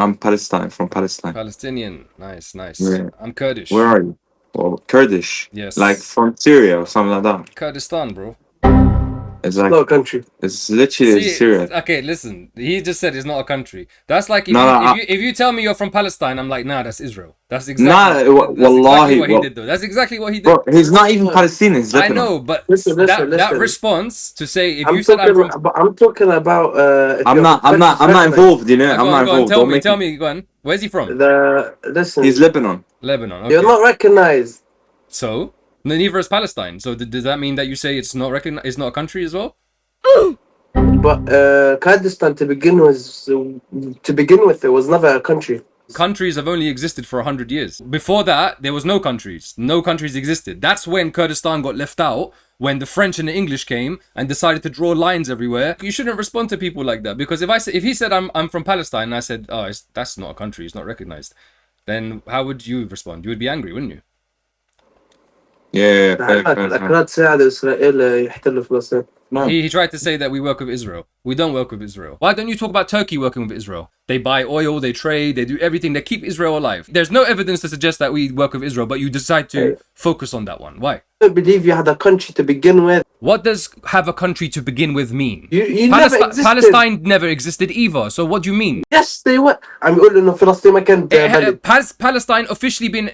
I'm Palestine, from Palestine. Palestinian. Nice. Yeah. I'm Kurdish. Where are you? Well, Kurdish. Yes. Like from Syria or something like that. Kurdistan, bro. It's It's like, not a country. it's literally See, Syria. okay, listen. He just said it's not a country. That's like No, if you tell me you're from Palestine, I'm like, nah, that's Israel. That's Nah, exactly wallahi, what he did though. That's exactly what he did. bro, he's not even Palestinian, he's I Lebanon. know, but Listen. that response to say if you said I'm from I'm talking about. If I'm your not country's involved, you know. go I'm not on, involved. tell me, go on. Where's he from? Listen, He's Lebanon. Lebanon. Okay. you're not recognized. So neither is Palestine. So does that mean that you say it's not it's not a country as well? But Kurdistan to begin with, it was never a country. Countries have only existed for 100 years. Before that, there was no countries. No countries existed. That's when Kurdistan got left out, when the French and the English came and decided to draw lines everywhere. You shouldn't respond to people like that, because if he said I'm from Palestine and I said, oh, that's not a country, it's not recognized, then how would you respond? You would be angry, wouldn't you? Yeah, الأكراد ساعدوا إسرائيل يحتلوا فلسطين. No. He tried to say that we work with Israel. We don't work with Israel. Why don't you talk about Turkey working with Israel? They buy oil, they trade, they do everything. They keep Israel alive. There's no evidence to suggest that we work with Israel, but you decide to focus on that one. Why? I don't believe you had a country to begin with. What does have a country to begin with mean? You never existed. Palestine never existed either. So what do you mean? Yes, they were. I'm يقول إنه فلسطين ما كانت بلد. Has Palestine officially been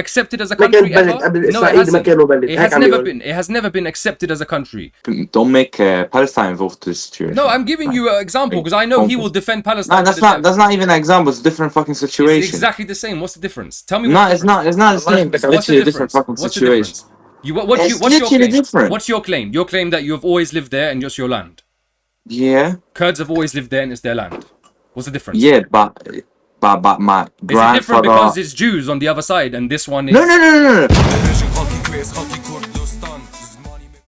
accepted as a country ever? No, it hasn't. It has never been accepted as a country. Don't make Palestine involved to this situation. No, I'm giving you an example because I know he will defend Palestine. No, that's not even an example. It's a different fucking situation. It's exactly the same. What's the difference? Tell me. No, it's not the same. It's literally a different fucking situation. What's your claim? Your claim that you have always lived there and it's your land. Yeah. Kurds have always lived there and it's their land. What's the difference? Yeah, but my grandfather. Is it different because it's Jews on the other side and this one is... No.